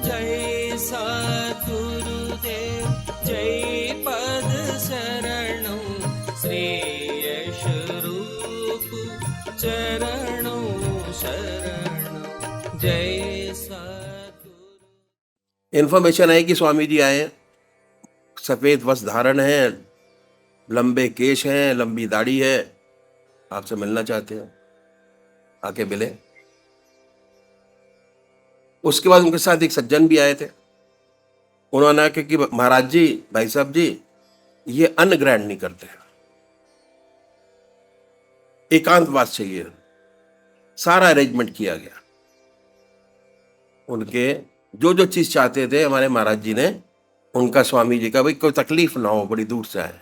जय सद्गुरुदेव जय पद शरणों श्री यश रूप चरणों शरणों जय सद्गुरु। इन्फॉर्मेशन है कि स्वामी जी आए, सफेद वस्त्र धारण है, लंबे केश हैं, लंबी दाढ़ी है, आपसे मिलना चाहते हैं, आके मिले। उसके बाद उनके साथ एक सज्जन भी आए थे। उन्होंने कहा कि महाराज जी, भाई साहब जी, ये अन्न ग्रहण नहीं करते, एकांतवास चाहिए। सारा अरेंजमेंट किया गया, उनके जो जो चीज चाहते थे हमारे महाराज जी ने, उनका स्वामी जी का भाई कोई तकलीफ ना हो, बड़ी दूर से आए।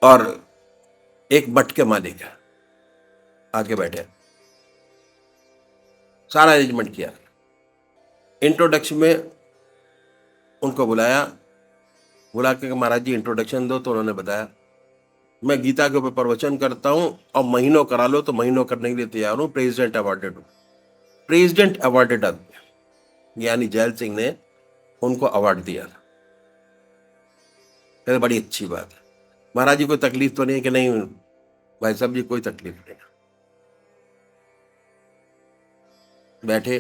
और एक मठ के मालिक है, आके बैठे, सारा अरेंजमेंट किया। इंट्रोडक्शन में उनको बुला के महाराज जी इंट्रोडक्शन दो, तो उन्होंने बताया मैं गीता के ऊपर प्रवचन करता हूं और महीनों करा लो तो महीनों करने के लिए तैयार हूं, प्रेसिडेंट अवार्डेड हूं। प्रेसिडेंट अवार्डेड आदमी यानी जैल सिंह ने उनको अवार्ड दिया था। कहते बड़ी अच्छी बात है, महाराज जी कोई तकलीफ तो नहीं है? कि नहीं भाई साहब जी, कोई तकलीफ नहीं। बैठे,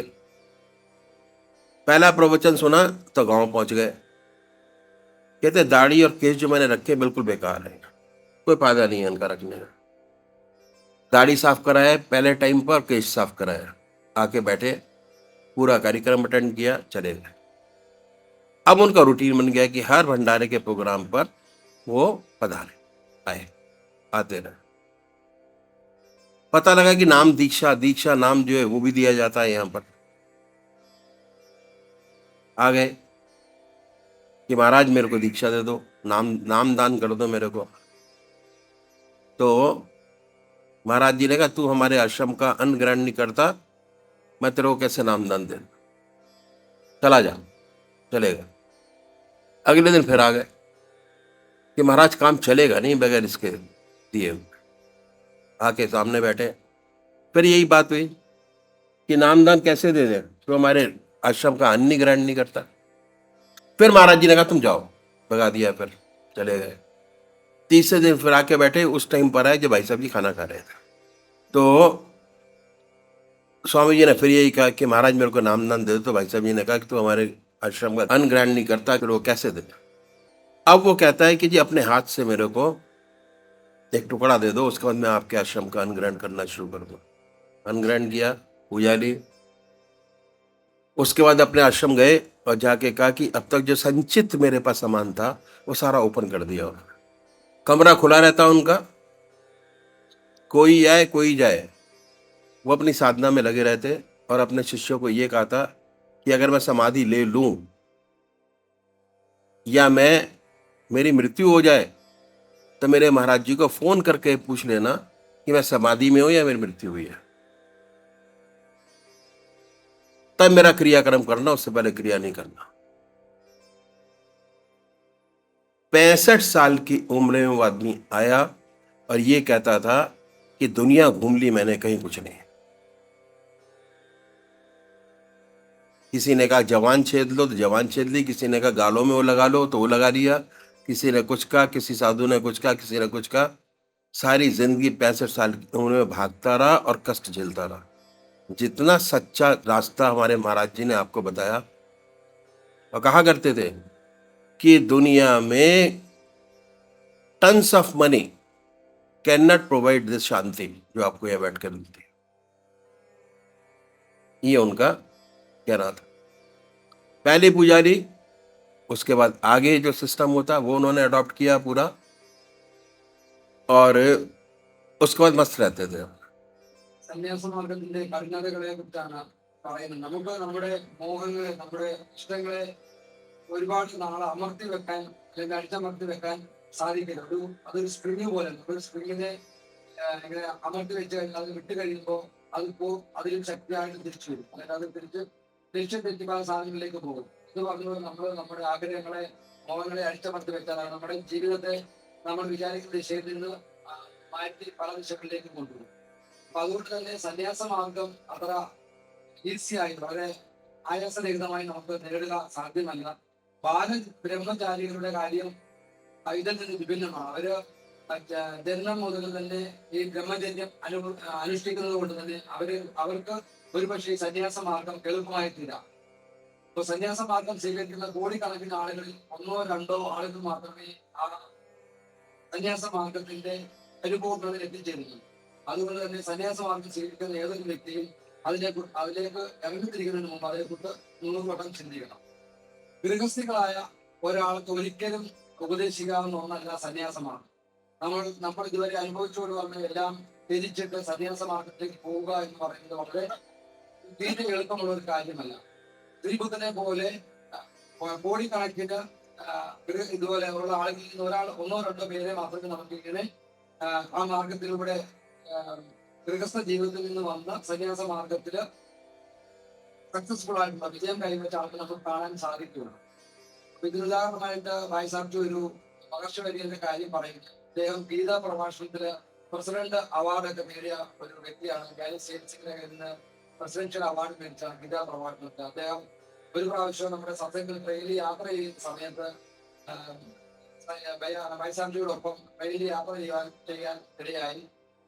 पहला प्रवचन सुना तो गांव पहुंच गए। कहते दाढ़ी और केश जो मैंने रखे बिल्कुल बेकार है, कोई फायदा नहीं है इनका रखने का। दाढ़ी साफ कराया पहले टाइम पर, केश साफ कराया, आके बैठे, पूरा कार्यक्रम अटेंड किया, चले गए। अब उनका रूटीन बन गया कि हर भंडारे के प्रोग्राम पर वो पधारे, आए, आते रहे। पता लगा कि नाम दीक्षा नाम जो है वो भी दिया जाता है यहां पर। आ गए कि महाराज मेरे को दीक्षा दे दो, नाम दान कर दो मेरे को। तो महाराज जी ने कहा तू हमारे आश्रम का अन्न ग्रहण नहीं करता, मैं तेरे को कैसे नाम दान दे, चला जा। चलेगा। अगले दिन फिर आ गए कि महाराज काम चलेगा नहीं बगैर इसके दिए। आके सामने बैठे, फिर यही बात हुई कि नामदान कैसे दे दे, तो हमारे आश्रम का अन्न ग्रहण नहीं करता। फिर महाराज जी ने कहा तुम जाओ, भगा दिया, फिर चले गए। तीसरे दिन फिर आके बैठे, उस टाइम पर आए जब भाई साहब जी खाना खा रहे थे। तो स्वामी जी ने फिर यही कहा कि महाराज मेरे को नामदान दे दो। तो भाई साहब जी ने कहा कि तू हमारे आश्रम का अन्न ग्रहण नहीं करता, फिर वो कैसे दे। अब वो कहता है कि जी अपने हाथ से मेरे को एक टुकड़ा दे दो, उसके बाद मैं आपके आश्रम का अन्न ग्रहण करना शुरू कर दूं। अन्न ग्रहण किया, पूजा ली, उसके बाद अपने आश्रम गए और जाके कहा कि अब तक जो संचित मेरे पास सामान था वो सारा ओपन कर दिया। और कमरा खुला रहता उनका, कोई आए कोई जाए, वो अपनी साधना में लगे रहते। और अपने शिष्यों को ये कहा था कि अगर मैं समाधि ले लूं या मेरी मृत्यु हो जाए तो मेरे महाराज जी को फोन करके पूछ लेना कि मैं समाधि में हूं या मेरी मृत्यु हुई है, तब मेरा क्रियाक्रम करना, उससे पहले क्रिया नहीं करना। 65 साल की उम्र में वो आदमी आया और ये कहता था कि दुनिया घूम ली मैंने, कहीं कुछ नहीं। किसी ने कहा जवान छेद लो तो जवान छेद ली, किसी ने कहा गालों में वो लगा लो तो वो लगा लिया, किसी ने कुछ कहा, किसी साधु ने कुछ कहा, किसी ने कुछ कहा। सारी जिंदगी 65 साल की उम्र में भागता रहा और कष्ट झेलता रहा। जितना सच्चा रास्ता हमारे महाराज जी ने आपको बताया, और कहा करते थे कि दुनिया में tons of money can not provide this शांति जो आपको यह बैठ कर मिलती है। ये उनका कहना था। पहली पूजा ली, उसके बाद आगे जो सिस्टम होता वो उन्होंने अडॉप्ट किया पूरा, और उसके बाद मस्त रहते थे। സന്യാസമാർഗത്തിന്റെ കഠിനതകളെ കുറിച്ചാണ് പറയുന്നത്. നമുക്ക് നമ്മുടെ മോഹങ്ങളെ, നമ്മുടെ ഇഷ്ടങ്ങളെ ഒരുപാട് നാളെ അമർത്തി വെക്കാൻ അല്ലെങ്കിൽ അടിച്ചമർത്തി വെക്കാൻ സാധിക്കില്ല. അതൊരു സ്പ്രിങ് പോലെ, ഒരു സ്പ്രിങ്ങിനെ ഇങ്ങനെ അമർത്തി വെച്ച് കഴിഞ്ഞാൽ അത് വിട്ട് കഴിയുമ്പോൾ അതിലും ശക്തിയായിട്ട് തിരിച്ചു വരും. അല്ലെങ്കിൽ അത് തിരിച്ച് ലക്ഷ്യം തെറ്റിപ്പോ സാധനങ്ങളിലേക്ക് പോകും. ഇത് പറഞ്ഞത് നമ്മൾ നമ്മുടെ ആഗ്രഹങ്ങളെ, മോഹങ്ങളെ അടിച്ചമർത്തി വെച്ചാലാണ് നമ്മുടെ ജീവിതത്തെ നമ്മൾ വിചാരിക്കുന്ന ദിശയിൽ നിന്ന് മാറ്റി പല ദിശകളിലേക്ക് കൊണ്ടുപോകും. അപ്പൊ അതുകൊണ്ട് തന്നെ സന്യാസ മാർഗം അത്ര ഈസി ആയി, വളരെ ആയാസരഹിതമായി നമുക്ക് നേരിടുക സാധ്യമല്ല. ബാല ബ്രഹ്മചാരികളുടെ കാര്യം ഇതിൽ നിന്ന് വിഭിന്നമാണ്. അവര് ജന്മം മുതൽ തന്നെ ഈ ബ്രഹ്മചര്യം അനുഷ്ഠിക്കുന്നത് കൊണ്ട് തന്നെ അവർക്ക് ഒരുപക്ഷെ ഈ സന്യാസ മാർഗം എളുപ്പമായി തീരാം. ഇപ്പൊ സന്യാസ മാർഗം സ്വീകരിക്കുന്ന കോടിക്കണക്കിന് ആളുകളിൽ 1-2 ആളുകൾ മാത്രമേ ആ സന്യാസ മാർഗത്തിന്റെ പരിപൂർണതയിൽ എത്തിച്ചേരുന്നു. അതുകൊണ്ട് തന്നെ സന്യാസ മാർഗം സ്വീകരിക്കുന്ന ഏതൊരു വ്യക്തിയും അതിലേക്ക് ഇറങ്ങിത്തിരിക്കുന്നതിന് മുമ്പ് അതേക്കുറിച്ച് 100 വട്ടം ചിന്തിക്കണം. ഗൃഹസ്ഥികളായ ഒരാൾക്ക് ഒരിക്കലും ഉപദേശിക്കാവുന്ന ഒന്നല്ല സന്യാസമാണ്. നമ്മൾ ഇതുവരെ അനുഭവിച്ചുകൊണ്ട് വന്ന എല്ലാം ത്യജിച്ചിട്ട് സന്യാസ മാർഗത്തിലേക്ക് പോവുക എന്ന് പറയുന്നത് വളരെ തീരെ എളുപ്പമുള്ള ഒരു കാര്യമല്ല. ശ്രീബുദ്ധനെ പോലെ കോടിക്കണക്കിന് ഇതുപോലെ ഉള്ള ആളുകളിൽ നിന്ന് 1-2 പേരെ മാത്രമേ നമുക്ക് ഇങ്ങനെ ആ മാർഗത്തിലൂടെ ഗൃഹസ്ഥ ജീവിതത്തിൽ നിന്ന് വന്ന സന്യാസ മാർഗത്തില് സക്സസ്ഫുൾ ആയിട്ടുള്ള വിജയം കൈവച്ച ആൾക്ക് നമുക്ക് കാണാൻ സാധിക്കുകയുള്ളൂ. അപ്പൊ ഇതിനുദാഹരണമായിട്ട് വായിസാബ്ജി ഒരു മഹർഷിവര്യന്റെ കാര്യം പറയും. അദ്ദേഹം ഗീതാ പ്രഭാഷണത്തില് പ്രസിഡന്റ് അവാർഡൊക്കെ നേടിയ ഒരു വ്യക്തിയാണ്. യുണൈറ്റഡ് സ്റ്റേറ്റ്സിന്റെ പ്രസിഡൻഷ്യൽ അവാർഡ് മേടിച്ച ഗീതാ പ്രഭാഷണത്തിൽ അദ്ദേഹം ഒരു പ്രാവശ്യം നമ്മുടെ സത്യത്തിൽ ട്രെയിനിൽ യാത്ര ചെയ്യുന്ന സമയത്ത് വൈസാബ്ജിയോടൊപ്പം ട്രെയിനിൽ യാത്ര ചെയ്യാൻ ഇടയായി.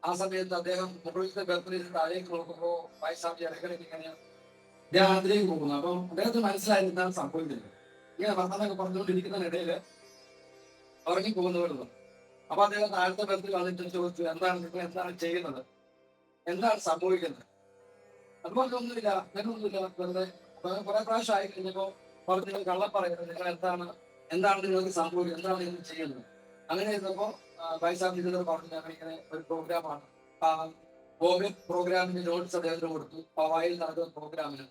ആ സമയത്ത് അദ്ദേഹം മുകളിലത്തെ ബർത്തിൽ താഴേക്ക് നോക്കുമ്പോൾ വൈസാബ്ജി ഇടയ്ക്കിടയ്ക്ക് ഇങ്ങനെ ധ്യാനത്തിലേക്ക് പോകുന്നു. അപ്പം അദ്ദേഹത്തിന് മനസ്സിലായിരുന്നാണ് സംഭവിക്കുന്നത്. ഇങ്ങനെ വർത്തനൊക്കെ പറഞ്ഞുകൊണ്ടിരിക്കുന്നതിനിടയിൽ ഉറങ്ങി പോകുന്നവരുന്നു. അപ്പൊ അദ്ദേഹം താഴത്തെ ബർത്തിൽ വന്നിട്ട് ചോദിച്ചു, എന്താണ് ചെയ്യുന്നത്, എന്താണ് സംഭവിക്കുന്നത്? അതുപോലെ ഒന്നുമില്ല, അങ്ങനെയൊന്നുമില്ല, വെറുതെ കുറെ പ്രാവശ്യം ആയി കഴിഞ്ഞപ്പോ പറഞ്ഞു, നിങ്ങൾ കള്ളം പറയുന്നത്, നിങ്ങൾ എന്താണ് നിങ്ങൾക്ക് സംഭവിക്കുന്നത്, എന്താണ് നിങ്ങൾ ചെയ്യുന്നത്? അങ്ങനെ ഇരുന്നപ്പോ വൈസാബ്ജി പറഞ്ഞു, ഞങ്ങൾ ഇങ്ങനെ ഒരു പ്രോഗ്രാമാണ്, പ്രോഗ്രാമിന്റെ നോട്ട്സ് അദ്ദേഹത്തിന് കൊടുത്തു. പവായിൽ നടക്കുന്ന പ്രോഗ്രാമിന്.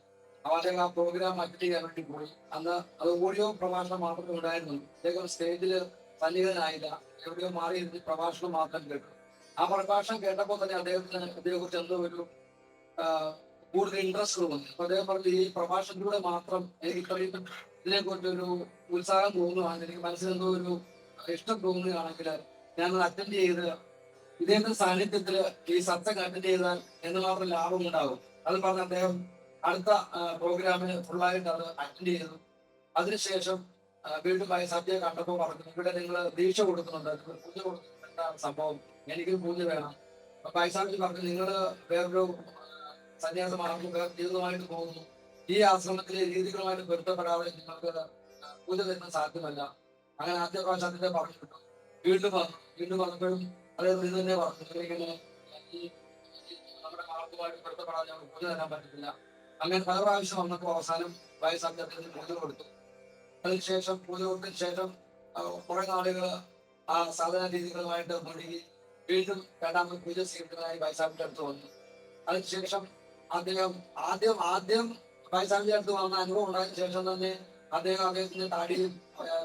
അപ്പൊ അദ്ദേഹം ആ പ്രോഗ്രാം അറ്റൻഡ് ചെയ്യാൻ വേണ്ടി പോയി. അന്ന് അത് ഓഡിയോ പ്രഭാഷണം മാത്രമേ ഉണ്ടായിരുന്നു. അദ്ദേഹം സ്റ്റേജില് സന്നിഹിതനായില്ല, എവിടെയോ മാറിയിരുന്ന് പ്രഭാഷണം മാത്രം കേട്ടു. ആ പ്രഭാഷണം കേട്ടപ്പോൾ തന്നെ അദ്ദേഹത്തെ കുറിച്ച് എന്തോ ഒരു കൂടുതൽ ഇൻട്രസ്റ്റ് തോന്നി. അപ്പൊ അദ്ദേഹം പറഞ്ഞു, ഈ പ്രഭാഷണത്തിലൂടെ മാത്രം എനിക്ക് ഇത്രയും ഇതിനെക്കുറിച്ചൊരു ഉത്സാഹം തോന്നുകയാണെങ്കിൽ, എനിക്ക് മനസ്സിലെന്തോ ഒരു ഇഷ്ടം തോന്നുകയാണെങ്കിൽ ഞാനത് അറ്റൻഡ് ചെയ്ത് ഇദ്ദേഹത്തിന്റെ സാന്നിധ്യത്തില് ഈ സത്സംഗം അറ്റൻഡ് ചെയ്താൽ എന്ന് മാത്രം ലാഭം ഉണ്ടാകും. അത് പറഞ്ഞ് അദ്ദേഹം അടുത്ത പ്രോഗ്രാമിന് ഫുള്ളായിട്ട് അത് അറ്റൻഡ് ചെയ്തു. അതിനുശേഷം വീണ്ടും സബ്ജയെ കണ്ടപ്പോൾ പറഞ്ഞു, ഇവിടെ നിങ്ങൾ ദീക്ഷ കൊടുക്കുന്നുണ്ട്, പൂജ കൊടുക്കുന്നുണ്ട്, എന്താണ് സംഭവം, എനിക്കൊരു പൂജ വേണം. അപ്പൊ ഐസാബ്ജി പറഞ്ഞു, നിങ്ങൾ വേറൊരു സന്യാസമാർഗം വേറെ ജീവിതമായിട്ട് പോകുന്നു, ഈ ആശ്രമത്തിലെ രീതികളുമായിട്ട് പൊരുത്തപ്പെടാതെ നിങ്ങൾക്ക് പൂജ തരുന്നത് സാധ്യമല്ല. അങ്ങനെ ആദ്യ പ്രാവശ്യം അതിന്റെ പറഞ്ഞു കിട്ടും. വീണ്ടും വന്നപ്പോഴും അതായത് ഇത് തന്നെ പറഞ്ഞു, ഇങ്ങനെ നമ്മുടെ മാർഗവുമായിട്ട് പൊരുത്തപ്പെടാതെ ഞങ്ങൾക്ക് പൂജ തരാൻ പറ്റത്തില്ല. അങ്ങനെ പല പ്രാവശ്യം വന്നപ്പോൾ അവസാനം വയസ്സാക്കി അദ്ദേഹത്തിന് പൂജ കൊടുത്തു. അതിനുശേഷം പൂജ കൊടുത്തതിന് ശേഷം കുറെ നാളുകൾ ആ സാധന രീതികളുമായിട്ട് മുഴുകി വീണ്ടും രണ്ടാമത് പൂജ സ്വീകരിക്കുന്നതായി വൈസാബിന്റെ അടുത്ത് വന്നു. അതിനുശേഷം ആദ്യം വൈസാബിന്റെ അടുത്ത് വന്ന അനുഭവം ഉണ്ടായതിനു ശേഷം തന്നെ അദ്ദേഹത്തിന്റെ താടിയും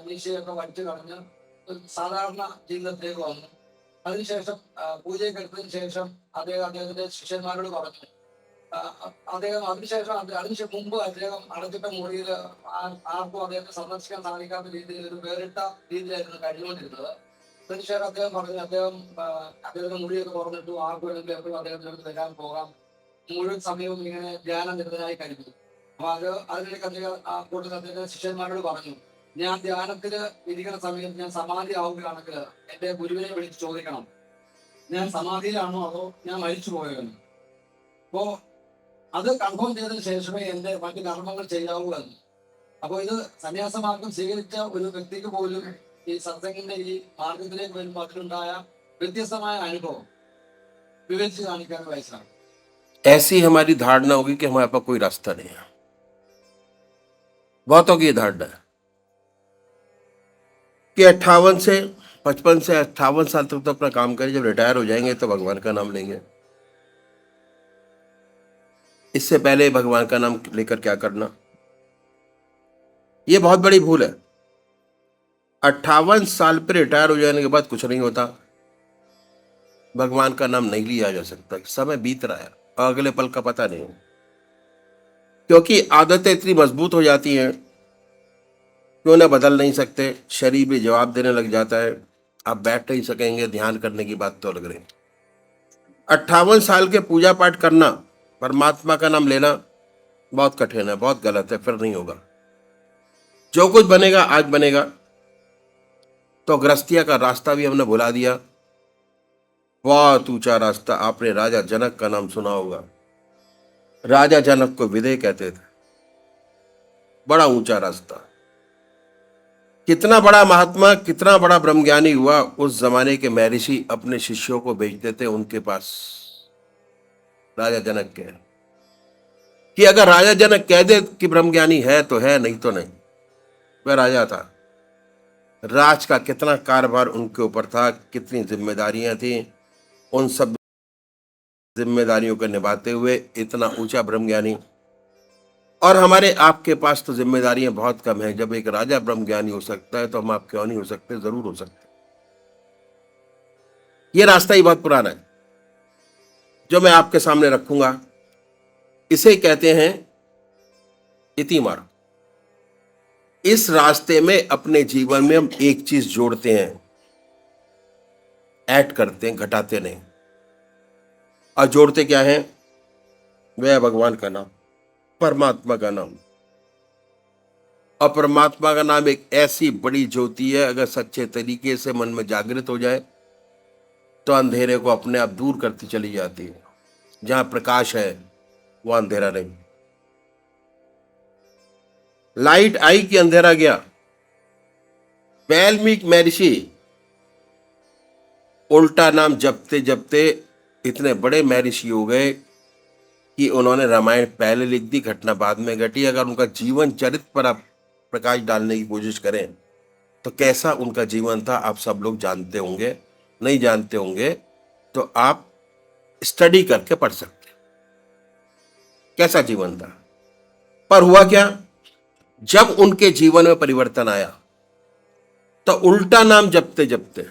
മീശയൊക്കെ വടിച്ചു കളഞ്ഞ് സാധാരണ ജീവിതത്തിലേക്ക് വന്നു. അതിനുശേഷം പൂജയൊക്കെ എടുത്തതിന് ശേഷം അദ്ദേഹത്തിന്റെ ശിഷ്യന്മാരോട് പറഞ്ഞു, അദ്ദേഹം അതിനുശേഷം മുമ്പ് അദ്ദേഹം അടച്ചിട്ട മുറിയിൽ ആർക്കും അദ്ദേഹത്തെ സന്ദർശിക്കാൻ സാധിക്കാത്ത രീതിയിൽ ഒരു വേറിട്ട രീതിയിലായിരുന്നു കഴിഞ്ഞുകൊണ്ടിരുന്നത്. അതിനുശേഷം അദ്ദേഹം പറഞ്ഞു, അദ്ദേഹത്തിന്റെ മുറിയൊക്കെ തുറന്നിട്ടു, ആർക്കും വേണമെങ്കിലും എപ്പോഴും അദ്ദേഹത്തിനടുത്ത് വരാൻ പോകാം, മുഴുവൻ സമയവും ഇങ്ങനെ ധ്യാനം നിരതനായി കഴിഞ്ഞു. അപ്പൊ അതിനിടയ്ക്ക് അദ്ദേഹം കൂട്ടത്തിൽ അദ്ദേഹത്തിന്റെ ശിഷ്യന്മാരോട് പറഞ്ഞു, ഞാൻ ധ്യാനത്തിന് ഇരിക്കുന്ന സമയത്ത് ഞാൻ സമാധി ആവുകയാണെങ്കിൽ എന്റെ ഗുരുവിനെ വിളിച്ച് ചോദിക്കണം, ഞാൻ സമാധിയിലാണോ അതോ ഞാൻ മരിച്ചു പോയോ എന്ന്. അപ്പോ അത് കൺഫേം ചെയ്തതിനു ശേഷമേ എന്റെ മറ്റു കർമ്മങ്ങൾ ചെയ്യാവൂ എന്ന്. അപ്പൊ ഇത് സന്യാസമാർഗം സ്വീകരിച്ച ഒരു വ്യക്തിക്ക് പോലും ഈ സത്സംഗിന്റെ ഈ മാർഗത്തിലേക്ക് വരുമ്പോൾ അതിലുണ്ടായ വ്യത്യസ്തമായ അനുഭവം വിവരിച്ച് കാണിക്കാൻ വയസ്സാണ്. ऐसी हमारी धारणा होगी कि हमारे पास कोई रास्ता नहीं है। बहुतों की ये धारणा है कि 55 से 58 साल तक तो अपना काम करें, जब रिटायर हो जाएंगे तो भगवान का नाम लेंगे। इससे पहले भगवान का नाम लेकर क्या करना, ये बहुत बड़ी भूल है। 58 साल पर रिटायर हो जाने के बाद कुछ नहीं होता, भगवान का नाम नहीं लिया जा सकता। समय बीत रहा है, अगले पल का पता नहीं, क्योंकि आदतें इतनी मजबूत हो जाती हैं कि उन्हें बदल नहीं सकते। शरीर भी जवाब देने लग जाता है, आप बैठ नहीं सकेंगे, ध्यान करने की बात तो लग रही। 58 साल के पूजा पाठ करना, परमात्मा का नाम लेना, बहुत कठिन है, बहुत गलत है, फिर नहीं होगा। जो कुछ बनेगा आज बनेगा। तो गृहस्थिया का रास्ता भी हमने भुला दिया। बहुत ऊंचा रास्ता, आपने राजा जनक का नाम सुना होगा। राजा जनक को विदय कहते थे। बड़ा ऊंचा रास्ता। कितना बड़ा महात्मा, कितना बड़ा ब्रह्मज्ञानी हुआ, उस जमाने के महर्षि अपने शिष्यों को भेजते थे उनके पास, राजा जनक के, कि अगर राजा जनक कह दे कि ब्रह्मज्ञानी है तो है, नहीं तो नहीं। वह राजा था। राज का कितना कारभार उनके ऊपर था, कितनी जिम्मेदारियां थी, उन सब जिम्मेदारियों को निभाते हुए इतना ऊंचा ब्रह्मज्ञानी। और हमारे आपके पास तो जिम्मेदारियां बहुत कम है। जब एक राजा ब्रह्मज्ञानी हो सकता है तो हम आप क्यों नहीं हो सकते? जरूर हो सकते। ये रास्ता ही बहुत पुराना है जो मैं आपके सामने रखूंगा। इसे कहते हैं इति मार्ग। इस रास्ते में अपने जीवन में हम एक चीज जोड़ते हैं, ऐड करते हैं, घटाते नहीं। और जोड़ते क्या है? वह भगवान का नाम, परमात्मा का नाम। और परमात्मा का नाम एक ऐसी बड़ी ज्योति है, अगर सच्चे तरीके से मन में जागृत हो जाए तो अंधेरे को अपने आप दूर करती चली जाती है। जहां प्रकाश है वो अंधेरा नहीं। लाइट आई कि अंधेरा गया। वाल्मीकि महर्षि उल्टा नाम जपते जपते इतने बड़े महर्षि हो गए कि उन्होंने रामायण पहले लिख दी, घटना बाद में घटी। अगर उनका जीवन चरित्र पर आप प्रकाश डालने की कोशिश करें तो कैसा उनका जीवन था आप सब लोग जानते होंगे। नहीं जानते होंगे तो आप स्टडी करके पढ़ सकते हैं कैसा जीवन था। पर हुआ क्या? जब उनके जीवन में परिवर्तन आया तो उल्टा नाम जपते जपते,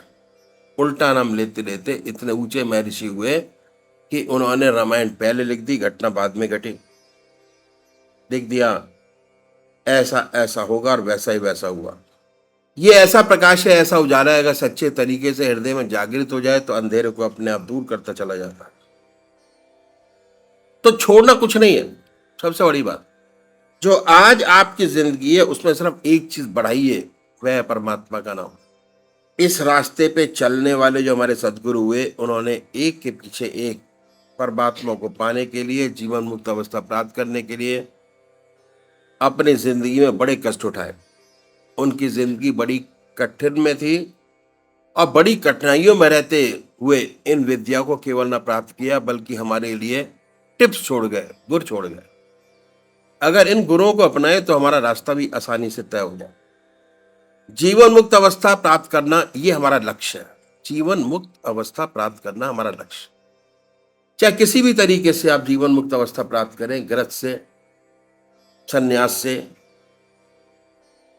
उल्टा नाम लेते लेते इतने ऊंचे महर्षि हुए कि उन्होंने रामायण पहले लिख दी, घटना बाद में घटी। लिख दिया ऐसा ऐसा होगा और वैसा ही वैसा हुआ। ये ऐसा प्रकाश है, ऐसा उजाला है, अगर सच्चे तरीके से हृदय में जागृत हो जाए तो अंधेरे को अपने आप दूर करता चला जाता है। तो छोड़ना कुछ नहीं है। सबसे बड़ी बात, जो आज आपकी जिंदगी है उसमें सिर्फ एक चीज बढ़ाइए, वह है परमात्मा का नाम। इस रास्ते पे चलने वाले जो हमारे सदगुरु हुए, उन्होंने एक के पीछे एक परमात्मा को पाने के लिए, जीवन मुक्त अवस्था प्राप्त करने के लिए अपनी जिंदगी में बड़े कष्ट उठाए। उनकी जिंदगी बड़ी कठिन में थी और बड़ी कठिनाइयों में रहते हुए इन विद्या को केवल न प्राप्त किया बल्कि हमारे लिए टिप्स छोड़ गए, गुर छोड़ गए। अगर इन गुरुओं को अपनाए तो हमारा रास्ता भी आसानी से तय हो जाए। जीवन मुक्त अवस्था प्राप्त करना ये हमारा लक्ष्य है। जीवन मुक्त अवस्था प्राप्त करना हमारा लक्ष्य। चाहे किसी भी तरीके से आप जीवन मुक्त अवस्था प्राप्त करें, गृहस्थ से, संन्यास से,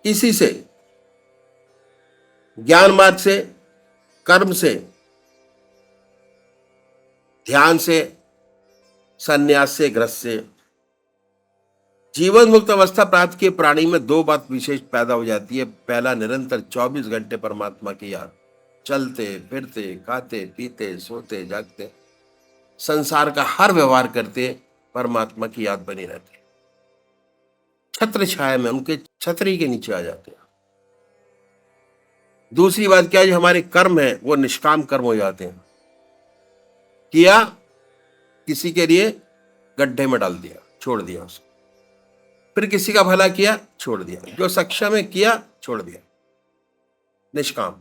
किसी से, ज्ञान मार्ग से, कर्म से, ध्यान से, संन्यास से, गृहस्थ से, जीवन मुक्त अवस्था प्राप्त किए प्राणी में दो बात विशेष पैदा हो जाती है। पहला, निरंतर 24 घंटे परमात्मा की याद, चलते फिरते, खाते पीते, सोते जागते, संसार का हर व्यवहार करते परमात्मा की याद बनी रहती है। छत्र छाया में उनके छतरी के नीचे आ जाते हैं। दूसरी बात क्या है, जो हमारे कर्म है वो निष्काम कर्म हो जाते हैं। किया, किसी के लिए गड्ढे में डाल दिया, छोड़ दिया उसको। फिर किसी का भला किया, छोड़ दिया। जो सक्षम है किया, छोड़ दिया। निष्काम,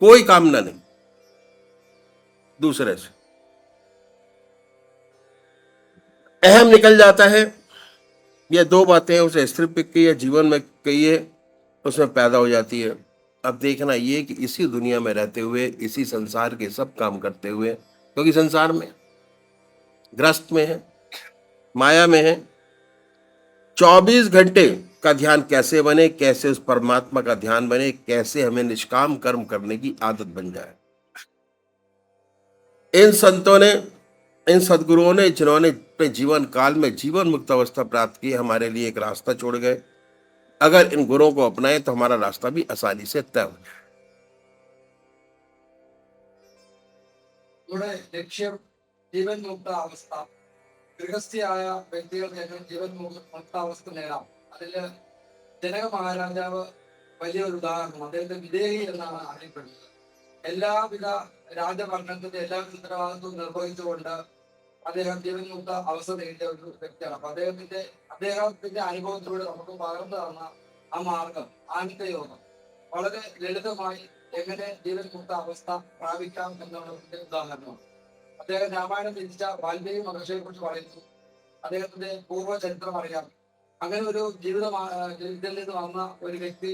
कोई कामना नहीं दूसरे से। अहम निकल जाता है। ये दो बातें उसे स्त्री की है, जीवन में कही है, उसमें पैदा हो जाती है। अब देखना ये कि इसी दुनिया में रहते हुए, इसी संसार के सब काम करते हुए, क्योंकि संसार में, ग्रस्त में है, माया में है, 24 घंटे का ध्यान कैसे बने, कैसे उस परमात्मा का ध्यान बने, कैसे हमें निष्काम कर्म करने की आदत बन जाए। इन संतों ने, इन सदगुरुओं ने, जिन्होंने अपने जीवन काल में जीवन मुक्त अवस्था प्राप्त की, हमारे लिए एक रास्ता छोड़ गए। अगर इन गुरुओं को अपनाए तो हमारा रास्ता भी आसानी से तय हो जाए। നമ്മുടെ ലക്ഷ്യം ജീവൻ മുക്ത അവസ്ഥ ഗൃഹസ്ഥിയായ വ്യക്തികൾക്ക് എങ്ങനെ ജീവൻ മുക്താവസ്ഥ നേടാം. അതില് ജനക മഹാരാജാവ് വലിയൊരു ഉദാഹരണം. അദ്ദേഹത്തെ വിധേയി എന്നാണ് അറിയപ്പെടുന്നത്. എല്ലാവിധ രാജഭരണത്തിന്റെ എല്ലാവിധ ഉത്തരവാദിത്വവും നിർവഹിച്ചുകൊണ്ട് അദ്ദേഹം ജീവൻ മുക്ത അവസ്ഥ നേടിയ ഒരു വ്യക്തിയാണ്. അപ്പൊ അദ്ദേഹത്തിന്റെ അനുഭവത്തിലൂടെ നമുക്ക് പകർന്നു തന്ന ആ മാർഗം, ആനന്ദയോഗം, വളരെ ലളിതമായി എങ്ങനെ ജീവൻ മുക്ത അവസ്ഥ പ്രാപിക്കാം എന്നുള്ളതിന്റെ ഉദാഹരണമാണ്. അദ്ദേഹം രാമായണം രചിച്ച വാൽമീകി മഹർഷിയെ കുറിച്ച് പറയുന്നു. അദ്ദേഹത്തിന്റെ പൂർവ്വ ചരിത്രം അറിയാം. അങ്ങനെ ഒരു ജീവിതത്തിൽ നിന്ന് വന്ന ഒരു വ്യക്തി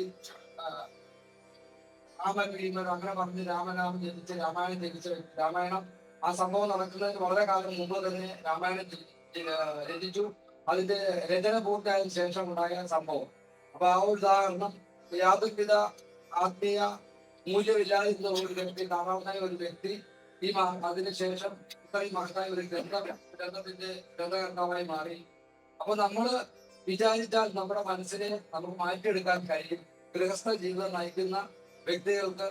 രാമൻ ഭീമൻ അങ്ങനെ പറഞ്ഞ് രാമനാമം ജനിച്ച് രാമായണം ജനിച്ച രാമായണം ആ സംഭവം നടക്കുന്നതിന് വളരെ കാലം മുമ്പ് തന്നെ രാമായണം രചിച്ചു. അതിന്റെ രചന പൂർത്തിയായതിനു ശേഷം ഉണ്ടായ സംഭവം. അപ്പൊ ആ ഒരു ഉദാഹരണം യാതൊരുവിധ ആത്മീയ മൂല്യമില്ലാതിരുന്ന ഒരു വ്യക്തി, കാണാവുന്ന ഒരു വ്യക്തി അതിനുശേഷം ഇത്രയും മഹത്തായ ഒരു ഗ്രന്ഥത്തിന്റെ ഗ്രന്ഥകർത്താവായി മാറി. അപ്പൊ നമ്മള് വിചാരിച്ചാൽ നമ്മുടെ മനസ്സിനെ നമുക്ക് മാറ്റിയെടുക്കാൻ കഴിയും. ഗൃഹസ്ഥ ജീവിതം നയിക്കുന്ന വ്യക്തികൾക്ക്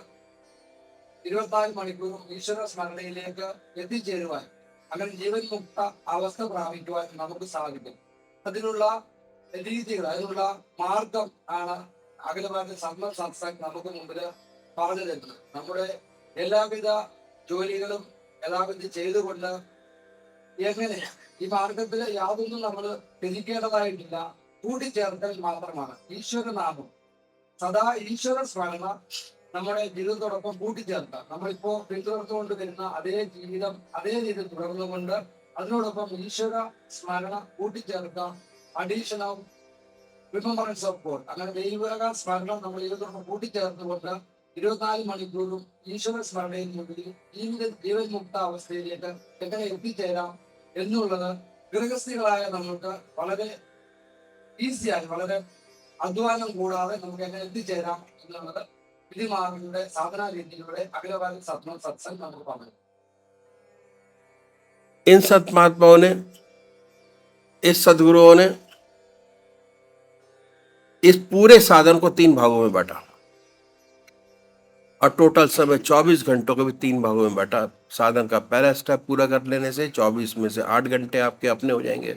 24 മണിക്കൂറും ഈശ്വര സ്മരണയിലേക്ക് എത്തിച്ചേരുവാൻ, അങ്ങനെ ജീവൻ മുക്ത അവസ്ഥ പ്രാപിക്കുവാൻ നമുക്ക് സാധിക്കും. അതിനുള്ള രീതികൾ, അതിനുള്ള മാർഗം ആണ് അഖിലഭാരത സത്സംഗ് നമുക്ക് മുമ്പിൽ പറഞ്ഞു തരുന്നത്. നമ്മുടെ എല്ലാവിധ ജോലികളും എല്ലാവിധ ചെയ്തുകൊണ്ട് എങ്ങനെ ഈ മാർഗത്തിൽ യാതൊന്നും നമ്മൾ ത്യജിക്കേണ്ടതായിട്ടില്ല, കൂട്ടിച്ചേർക്കൽ മാത്രമാണ്. ഈശ്വരനാമം, സദാ ഈശ്വര സ്മരണ നമ്മുടെ ജീവിതത്തോടൊപ്പം കൂട്ടിച്ചേർക്കാം. നമ്മളിപ്പോ പിന്തുടർന്നുകൊണ്ട് വരുന്ന അതേ ജീവിതം അതേ രീതിയിൽ തുടർന്നുകൊണ്ട് അതിനോടൊപ്പം ഈശ്വര സ്മരണ കൂട്ടിച്ചേർക്കാം. Addition of remembrance of God, അങ്ങനെ ദൈവിക സ്മരണ നമ്മൾ ജീവിതത്തോടൊപ്പം കൂട്ടിച്ചേർത്തുകൊണ്ട് 24 മണിക്കൂറും ഈശ്വര സ്മരണയിൽ മുന്നിൽ ജീവൻ മുക്ത അവസ്ഥയിലേക്ക് എങ്ങനെ എത്തിച്ചേരാം എന്നുള്ളത് ഗൃഹസ്ഥികളായ നമ്മൾക്ക് വളരെ ഈസിയായി, വളരെ അധ്വാനം കൂടാതെ നമുക്ക് എങ്ങനെ എത്തിച്ചേരാം എന്നുള്ളത് വിധിമാർഗങ്ങളുടെ സാധനാ രീതിയിലൂടെ അഖിലഭാരത സത്സംഗ് നമുക്ക് പറഞ്ഞു. इन संत महात्माओं ने, इस सदगुरुओं ने इस पूरे साधन को 3 भागों में बांटा और टोटल समय 24 घंटों को भी 3 भागों में बांटा. साधन का पहला स्टेप पूरा कर लेने से 24 में से 8 घंटे आपके अपने हो जाएंगे.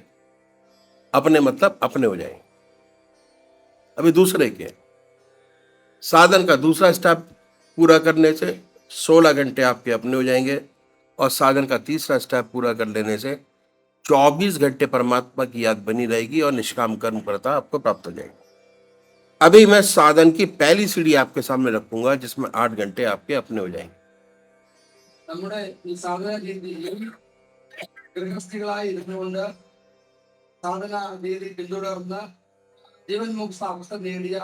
अपने मतलब अपने हो जाएंगे. अभी दूसरे के साधन का दूसरा स्टेप पूरा करने से 16 घंटे आपके अपने हो जाएंगे और साधन का तीसरा स्टेप पूरा कर लेने से 24 घंटे परमात्मा की याद बनी रहेगी और निष्काम कर्म करता आपको प्राप्त हो जाएगा. अभी मैं साधन की पहली सीढ़ी आपके सामने रखूंगा जिसमें 8 घंटे आपके अपने हो जाएंगे. നമ്മുടെ ഈ സാധന രീതിയിൽ ഗൃഹസ്ഥികളായി ഇരുന്നുകൊണ്ട് സാധന രീതി പിന്തുടർന്ന് ജീവൻ മുക്ത അവസ്ഥ നേടിയ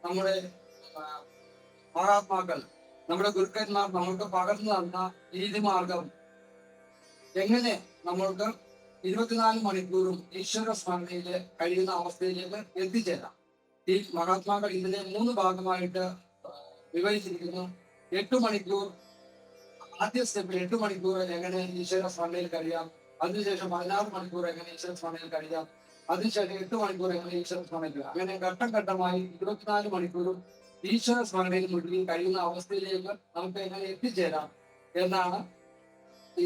നമ്മുടെ മഹാത്മാക്കൾ, നമ്മുടെ ഗുരുക്കന്മാർ നമ്മൾക്ക് പകർന്നു തന്ന രീതിമാർഗം എങ്ങനെ നമ്മൾക്ക് 24 മണിക്കൂറും ഈശ്വര സ്മരണയില് കഴിയുന്ന അവസ്ഥയിലേക്ക് എത്തിച്ചേരാം. ഈ മഹാത്മാക്കൾ ഇതിനെ 3 ഭാഗമായിട്ട് വിവരിച്ചിരിക്കുന്നു. 8 മണിക്കൂർ, ആദ്യ സ്റ്റെപ്പിൽ 8 മണിക്കൂർ എങ്ങനെ ഈശ്വര സ്മരണയിൽ കഴിയാം, അതിനുശേഷം 16 മണിക്കൂർ എങ്ങനെ ഈശ്വര സ്മരണയിൽ കഴിയാം, അതിനുശേഷം 8 മണിക്കൂർ എങ്ങനെ ഈശ്വര സ്മരണയിൽ, അങ്ങനെ ഘട്ടം ഘട്ടമായി 24 മണിക്കൂറും ഈശ്വര സ്മരണയിൽ മുഴുകി കഴിയുന്ന അവസ്ഥയിലേക്ക് നമുക്ക് എങ്ങനെ എത്തിച്ചേരാം എന്നാണ് ഈ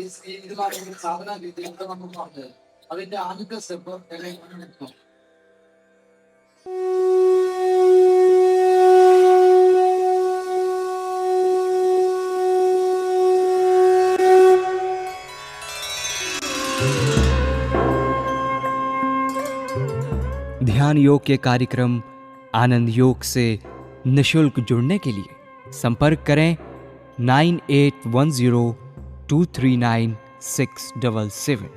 ഇതുമായിട്ട് സാധന രീതിയിലൂടെ നമുക്ക് പറഞ്ഞത്. അതിന്റെ ആദ്യത്തെ സ്റ്റെപ്പ് എങ്ങനെ എത്തും. ध्यान योग के कार्यक्रम आनंद योग से निशुल्क जुड़ने के लिए संपर्क करें 9810239677.